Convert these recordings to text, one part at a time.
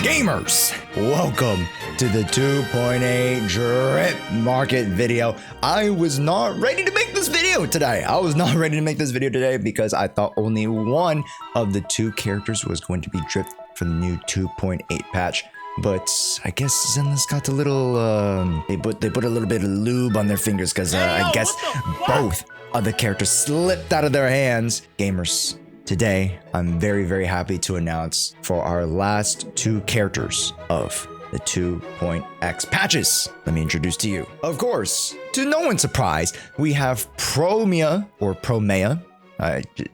Gamers, welcome to the 2.8 drip market video. I was not ready to make this video today. Because I thought only one of the two characters was going to be dripped for the new 2.8 patch. But I guess Zenless got a little, they put a little bit of lube on their fingers because I guess both of the characters slipped out of their hands. Gamers, today, I'm very happy to announce for our last two characters of the 2.x patches. Let me introduce to you. Of course, to no one's surprise, we have Promeia, or Promeia.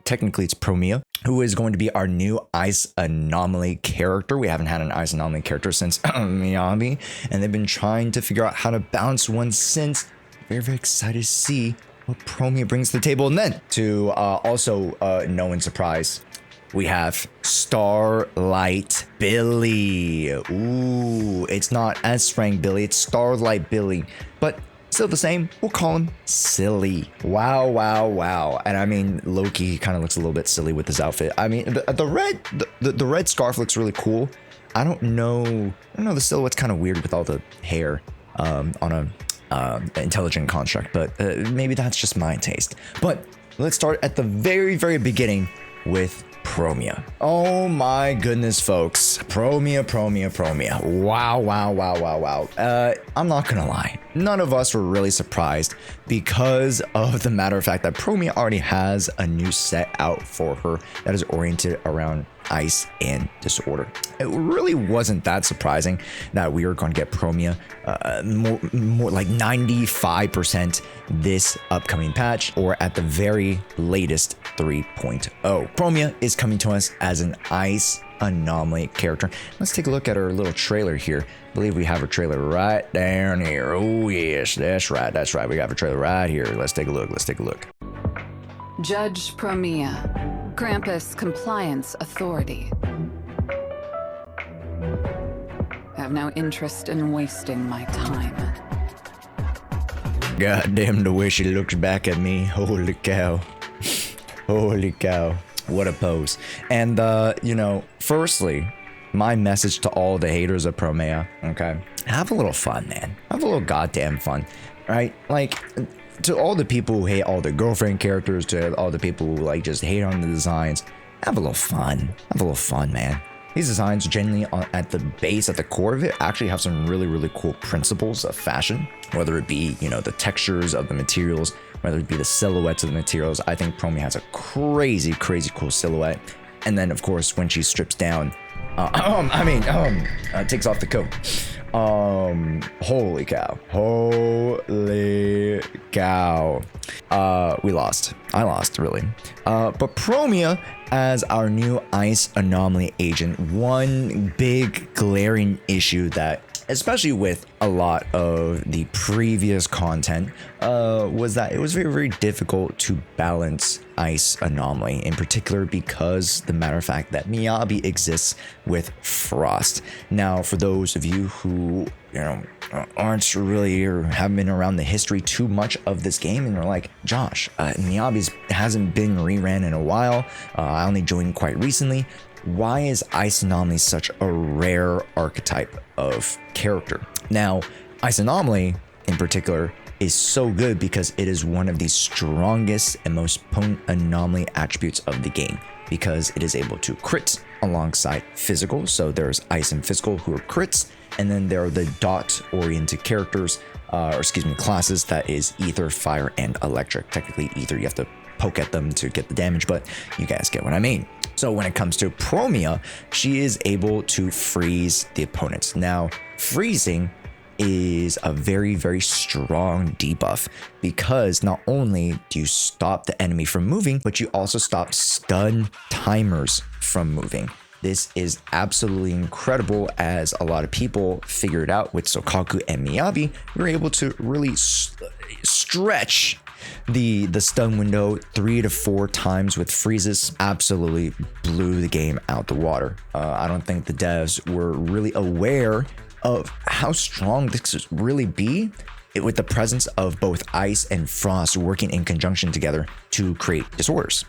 Technically, it's Promeia, who is going to be our new Ice Anomaly character. We haven't had an Ice Anomaly character since Miyabi, and they've been trying to figure out how to balance one since. Very excited to see what Promeia brings to the table. And then to also no one's surprise, we have Starlight Billy. Ooh, it's not S-Rank Billy, it's Starlight Billy, but still the same. We'll call him Silly. Wow. And I mean, Loki, he kind of looks a little bit silly with his outfit. I mean, the red scarf looks really cool. I don't know, the silhouette's kind of weird with all the hair on a intelligent construct, but maybe that's just my taste. But let's start at the very beginning with Promeia. Oh my goodness, folks. Promeia. Wow. I'm not gonna lie. None of us were really surprised because of the matter of fact that Promeia already has a new set out for her that is oriented around ice and disorder. It really wasn't that surprising that we were going to get Promeia more like 95% this upcoming patch, or at the very latest 3.0. Promeia is coming to us as an Ice Anomaly character. Let's take a look at our little trailer here. I believe we have a trailer right down here. Oh yes, that's right. We have a trailer right here. Let's take a look. Judge Promeia, Krampus Compliance Authority. I have no interest in wasting my time. God damn, the way she looks back at me. Holy cow. What a pose. And, firstly, my message to all the haters of Promeia, okay? Have a little fun, man. Have a little goddamn fun, right? Like, to all the people who hate all the girlfriend characters, to all the people who, like, just hate on the designs, have a little fun. Man. These designs, generally at the base, at the core of it, actually have some really cool principles of fashion, whether it be, the textures of the materials, whether it be the silhouettes of the materials. I think Promeia has a crazy cool silhouette. And then, of course, when she strips down, takes off the coat. Holy cow. We lost. I lost, really. But Promeia, as our new Ice Anomaly agent, one big glaring issue that, especially with a lot of the previous content, was that it was very difficult to balance Ice Anomaly, in particular because the matter of fact that Miyabi exists with Frost. Now, for those of you who aren't really or haven't been around the history too much of this game, and you're like, Josh, Miyabi hasn't been reran in a while. I only joined quite recently. Why is Ice Anomaly such a rare archetype of character? Now, Ice Anomaly in particular is so good because it is one of the strongest and most potent anomaly attributes of the game, because it is able to crit alongside physical. So there's ice and physical who are crits, and then there are the dot oriented characters, classes, that is ether, fire, and electric. Technically ether, you have to poke at them to get the damage, but you guys get what I mean. So when it comes to Promeia, she is able to freeze the opponents. Now, freezing is a very strong debuff, because not only do you stop the enemy from moving, but you also stop stun timers from moving. This is absolutely incredible, as a lot of people figured out with Sokaku and Miyabi. You're able to really stretch the stun window 3 to 4 times with freezes. Absolutely blew the game out the water. I don't think the devs were really aware of how strong this could really be, with the presence of both ice and frost working in conjunction together to create disorders.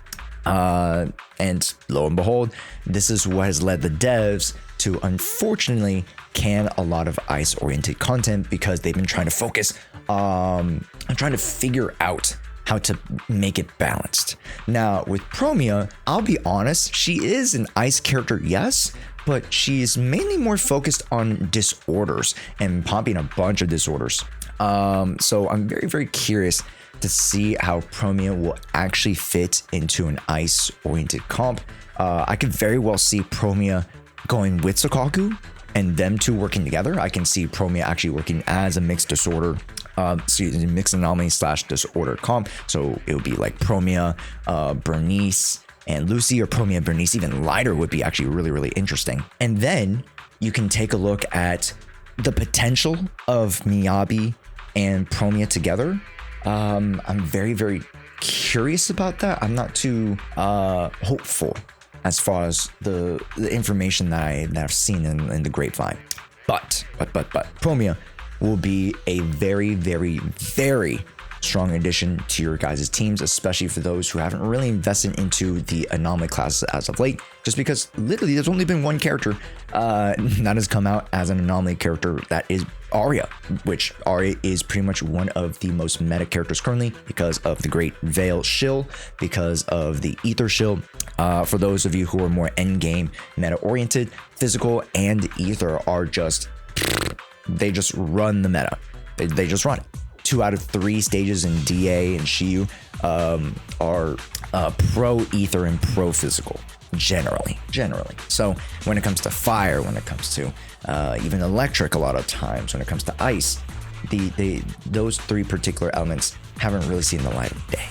And lo and behold, this is what has led the devs to unfortunately can a lot of ice-oriented content because they've been trying to focus on trying to figure out how to make it balanced. Now, with Promeia, I'll be honest, she is an ice character, yes, but she's mainly more focused on disorders and popping a bunch of disorders. So I'm very, very curious to see how Promeia will actually fit into an ice-oriented comp. I could very well see Promeia going with Sukaku and them two working together. I can see Promeia actually working as a mixed disorder, mixed anomaly / disorder comp. So it would be like Promeia, Bernice, and Lucy, or Promeia, Bernice. Even lighter would be actually really, really interesting. And then you can take a look at the potential of Miyabi and Promeia together. I'm very, very curious about that. I'm not too hopeful as far as the information that I've seen in the grapevine. But Promeia will be a very, very, very strong addition to your guys' teams, especially for those who haven't really invested into the anomaly classes as of late, just because literally there's only been one character that has come out as an anomaly character, that is Arya, which Arya is pretty much one of the most meta characters currently because of the Great Veil Shield, because of the Ether Shield. For those of you who are more endgame meta oriented, physical and Ether are they just run the meta. They just run it. 2 out of 3 stages in DA and Shiyu are pro Ether and pro physical. Generally. So when it comes to fire, when it comes to even electric, a lot of times when it comes to ice, those 3 particular elements haven't really seen the light of day.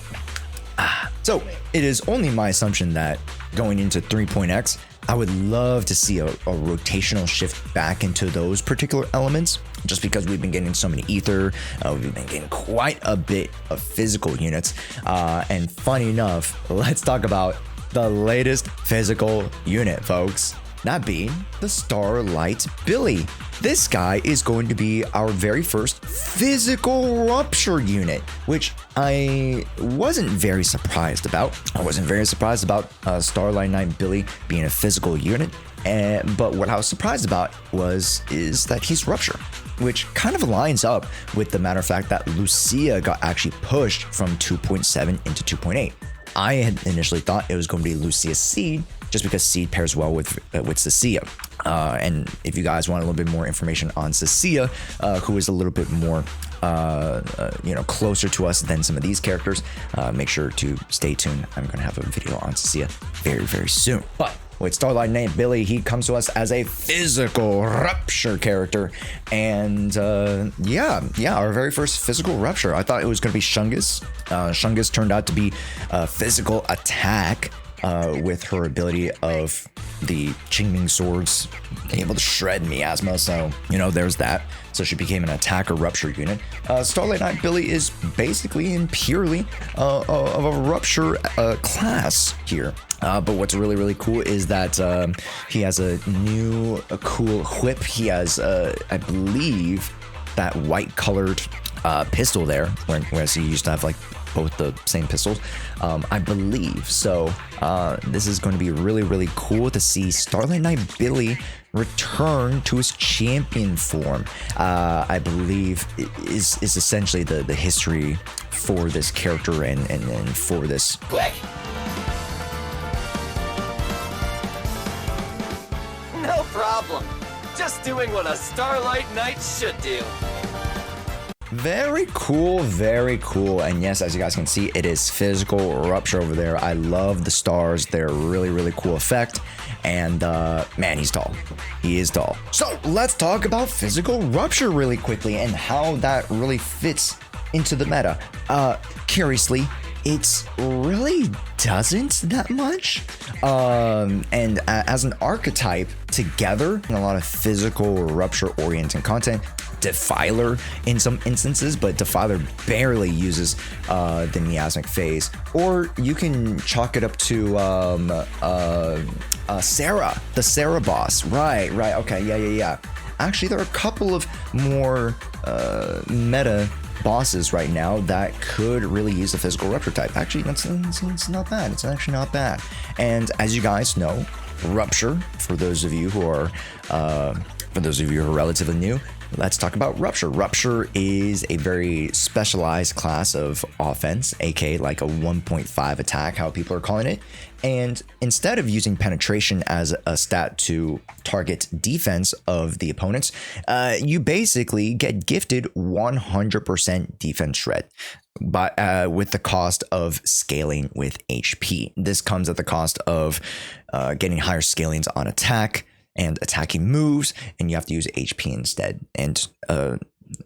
So it is only my assumption that going into 3.x, I would love to see a rotational shift back into those particular elements, just because we've been getting so many ether, we've been getting quite a bit of physical units. And funny enough, let's talk about the latest physical unit, folks. That being the Starlight Billy. This guy is going to be our very first physical rupture unit, which I wasn't very surprised about. I wasn't very surprised about Starlight Knight Billy being a physical unit. But what I was surprised about is that he's rupture, which kind of lines up with the matter of fact that Lucia got actually pushed from 2.7 into 2.8. I had initially thought it was going to be Lucia Seed, just because Seed pairs well with Cecilia. And if you guys want a little bit more information on Cecilia, who is a little bit more closer to us than some of these characters, make sure to stay tuned. I'm going to have a video on Cecilia very, very soon. But with Starlight Knight Billy, he comes to us as a physical rupture character. And our very first physical rupture. I thought it was going to be Shungus. Shungus turned out to be a physical attack with her ability of the Qingming swords able to shred miasma. So, there's that. So she became an attacker rupture unit. Starlight Knight Billy is basically and purely of a rupture class here. But what's really, really cool is that he has a cool whip. He has, I believe, that white colored pistol there, whereas he used to have like both the same pistols, I believe. So this is going to be really, really cool to see Starlight Knight Billy return to his champion form. I believe is essentially the history for this character and for this. Quick! No problem. Just doing what a Starlight Knight should do. Very cool, very cool. And yes, as you guys can see, it is physical rupture over there. I love the stars. They're a really, really cool effect. And man, he's tall. He is tall. So let's talk about physical rupture really quickly and how that really fits into the meta. Curiously, it's really doesn't that much. And as an archetype together in a lot of physical rupture oriented content, Defiler in some instances, but Defiler barely uses the miasmic phase. Or you can chalk it up to Sarah, the Sarah boss. Right, okay, yeah. Actually, there are a couple of more meta bosses right now that could really use the physical rupture type. Actually, it's not bad. It's actually not bad. And as you guys know, rupture, for those of you who are relatively new, let's talk about Rupture. Rupture is a very specialized class of offense, aka like a 1.5 attack, how people are calling it. And instead of using penetration as a stat to target defense of the opponents, you basically get gifted 100% defense shred, but with the cost of scaling with HP. This comes at the cost of getting higher scalings on attack and attacking moves, and you have to use HP instead. And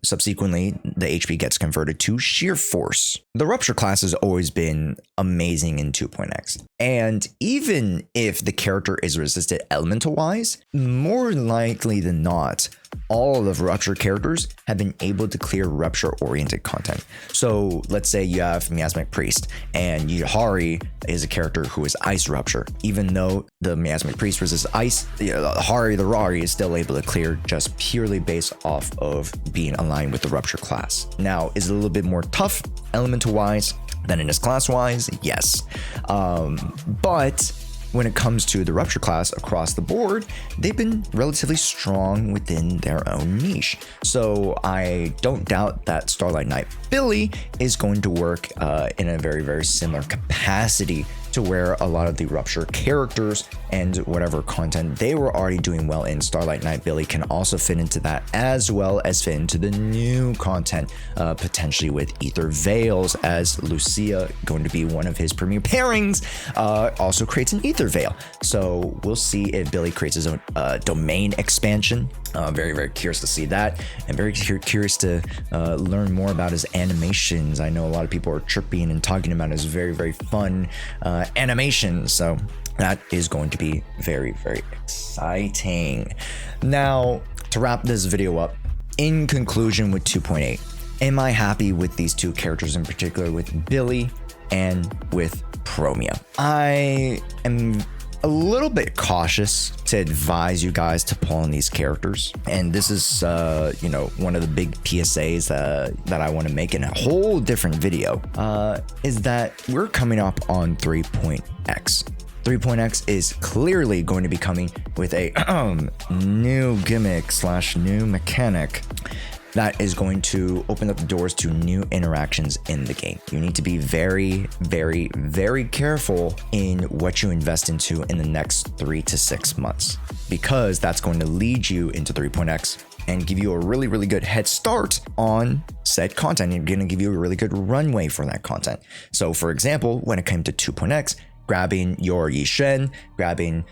subsequently, the HP gets converted to sheer force. The Rupture class has always been amazing in 2.x. And even if the character is resisted elemental wise, more likely than not, all of the Rupture characters have been able to clear Rupture oriented content. So let's say you have Miasmic Priest and Yahari is a character who is Ice Rupture. Even though the Miasmic Priest resists Ice, Hari the Rari is still able to clear just purely based off of being aligned with the Rupture class. Now, is it a little bit more tough elemental wise than it is class wise? Yes. But when it comes to the Rupture class across the board, they've been relatively strong within their own niche. So I don't doubt that Starlight Knight Billy is going to work in a very, very similar capacity to where a lot of the Rupture characters and whatever content they were already doing well in Starlight Knight Billy can also fit into that, as well as fit into the new content, potentially with Ether Veils, as Lucia, going to be one of his premier pairings, also creates an Ether Veil. So we'll see if Billy creates his own domain expansion. Very, very curious to see that, and very curious to learn more about his animations. I know a lot of people are chirping and talking about his very, very fun animations. So that is going to be very, very exciting. Now, to wrap this video up, in conclusion with 2.8, am I happy with these two characters in particular, with Billy and with Promeia? I am a little bit cautious to advise you guys to pull on these characters, and this is one of the big PSAs that I want to make in a whole different video, is that we're coming up on 3.x. 3.x is clearly going to be coming with a new gimmick / new mechanic that is going to open up the doors to new interactions in the game. You need to be very, very, very careful in what you invest into in the next 3 to 6 months, because that's going to lead you into 3.x and give you a really, really good head start on said content. You're going to give you a really good runway for that content. So for example, when it came to 2.x, grabbing your Yishen, grabbing,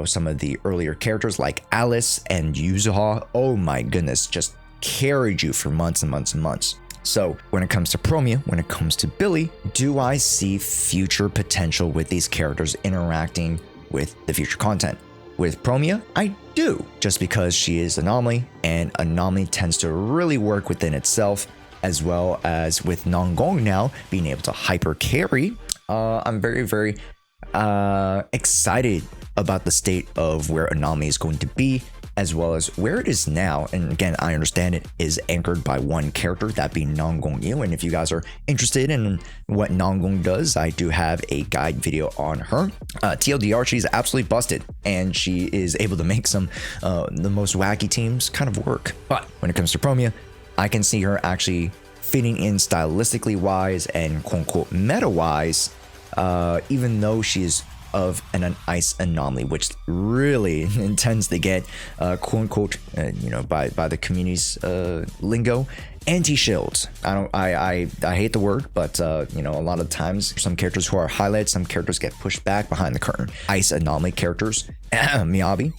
some of the earlier characters like Alice and Jshoea, oh my goodness, just carried you for months and months and months. So when it comes to Promeia, when it comes to Billy, do I see future potential with these characters interacting with the future content? With Promeia, I do, just because she is Anomaly, and Anomaly tends to really work within itself, as well as with Nongong now being able to hyper carry. I'm very, very excited about the state of where Anomaly is going to be, as well as where it is now. And again, I understand it is anchored by one character, that being Nongong Yu. And if you guys are interested in what Nongong does, I do have a guide video on her. TLDR, she's absolutely busted, and she is able to make some the most wacky teams kind of work. But when it comes to Promeia, I can see her actually fitting in stylistically wise and quote unquote meta wise, even though she is of an ice anomaly, which really intends to get quote unquote by the community's lingo, anti-shields. I hate the word, but a lot of times some characters who are highlighted, some characters get pushed back behind the curtain. Ice anomaly characters, Miyabi,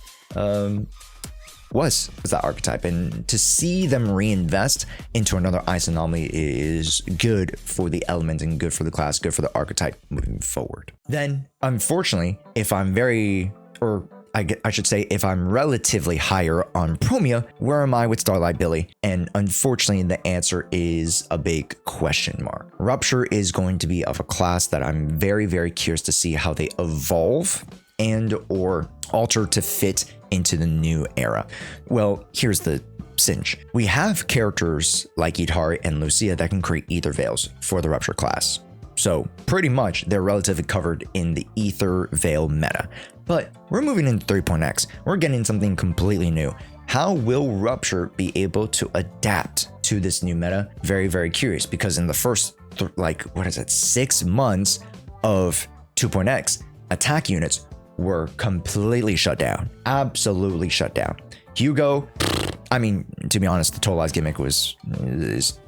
was that archetype, and to see them reinvest into another ice anomaly is good for the element and good for the class, good for the archetype moving forward. Then unfortunately, if I'm if I'm relatively higher on Promeia, where am I with Starlight Billy? And unfortunately, the answer is a big question mark. Rupture is going to be of a class that I'm very, very curious to see how they evolve and or alter to fit into the new era. Well, here's the Singe. We have characters like Idhari and Lucia that can create ether veils for the Rupture class. So pretty much they're relatively covered in the ether veil meta. But we're moving into 3.x. We're getting something completely new. How will Rupture be able to adapt to this new meta? Very, very curious, because in the first 6 months of 2.x, attack units were completely shut down. Absolutely shut down. Hugo, I mean, to be honest, the Tolai's gimmick is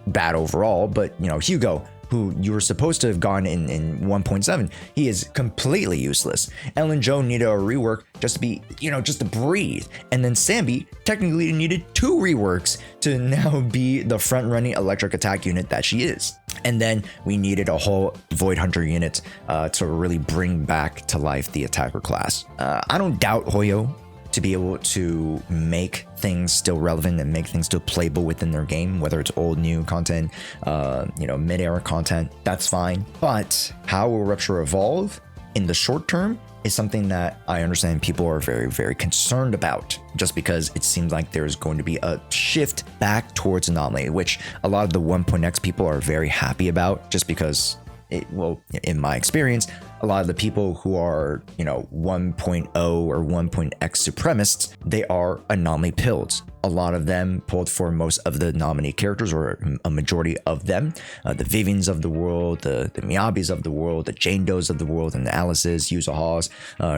bad overall, but you know, Hugo, who you were supposed to have gone in 1.7, he is completely useless. Ellen Jo needed a rework just to be, just to breathe. And then Sambi technically needed 2 reworks to now be the front running electric attack unit that she is. And then we needed a whole Void Hunter unit to really bring back to life the attacker class. I don't doubt Hoyo to be able to make things still relevant and make things still playable within their game, whether it's old, new content, mid-era content, that's fine. But how will Rupture evolve in the short term is something that I understand people are very, very concerned about, just because it seems like there's going to be a shift back towards Anomaly, which a lot of the 1.x people are very happy about, just because in my experience, a lot of the people who are, 1.0 or 1.x supremacists, they are Anomaly pilled. A lot of them pulled for most of the nominee characters, or a majority of them. The Vivians of the world, the Miyabis of the world, the Jane Does of the world, and the Alices, Yuzahas,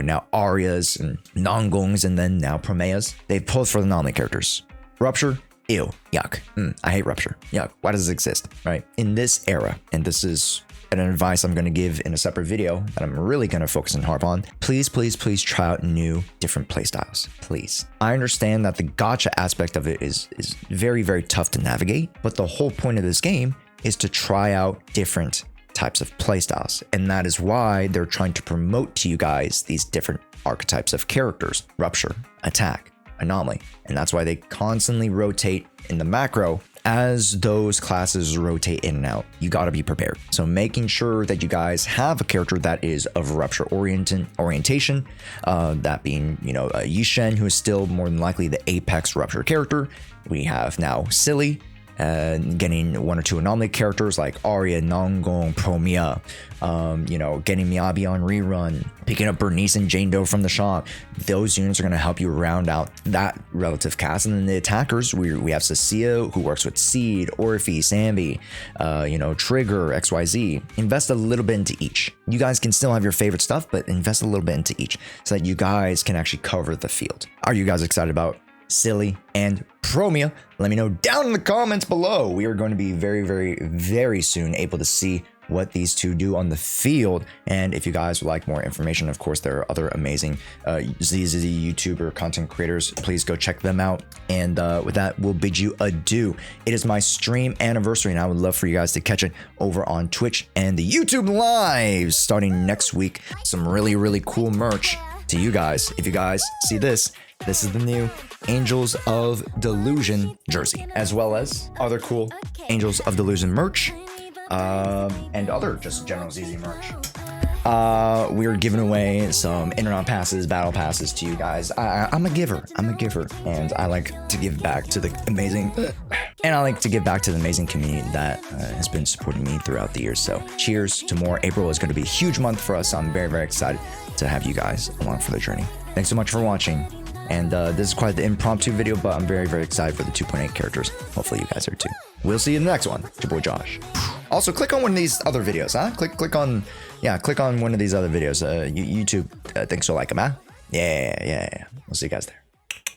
now Arias, and Nongongs, and then now Promeias. They've pulled for the nominee characters. Rupture? Ew. Yuck. I hate Rupture. Yuck. Why does it exist? Right? In this era, and this is an advice I'm going to give in a separate video that I'm really going to focus and harp on. Please, please, please try out new, different playstyles. Please. I understand that the gacha aspect of it is very, very tough to navigate, but the whole point of this game is to try out different types of playstyles. And that is why they're trying to promote to you guys these different archetypes of characters: Rupture, Attack, Anomaly. And that's why they constantly rotate in the macro. As those classes rotate in and out, you got to be prepared. So making sure that you guys have a character that is of Rupture orientation, that being, Yishen, who is still more than likely the apex Rupture character. We have now Silly, getting 1 or 2 anomaly characters like Arya, Nongong, Promeia, getting Miyabi on rerun, picking up Bernice and Jane Doe from the shop. Those units are going to help you round out that relative cast. And then the attackers, we have Cecilia, who works with Seed, Orphe, Sambi, Trigger, XYZ. Invest a little bit into each. You guys can still have your favorite stuff, but invest a little bit into each so that you guys can actually cover the field. Are you guys excited about Silly and Promeia? Let me know down in the comments below. We are going to be very, very, very soon able to see what these two do on the field. And if you guys would like more information, of course, there are other amazing ZZZ YouTuber content creators. Please go check them out. And with that, we'll bid you adieu. It is my stream anniversary, and I would love for you guys to catch it over on Twitch and the YouTube Lives starting next week. Some really, really cool merch to you guys. If you guys see this, this is the new Angels of Delusion jersey, as well as other cool Angels of Delusion merch, and other just general ZZ merch. We're giving away some internet passes, battle passes to you guys. I'm a giver, and I like to give back to the amazing, community that has been supporting me throughout the years. So cheers to more. April is going to be a huge month for us. So I'm very, very excited to have you guys along for the journey. Thanks so much for watching. And this is quite the impromptu video, but I'm very, very excited for the 2.8 characters. Hopefully you guys are too. We'll see you in the next one. It's your boy Josh. Also, click on one of these other videos, huh? Click on one of these other videos. YouTube thinks you'll like them, huh? Yeah. We'll see you guys there.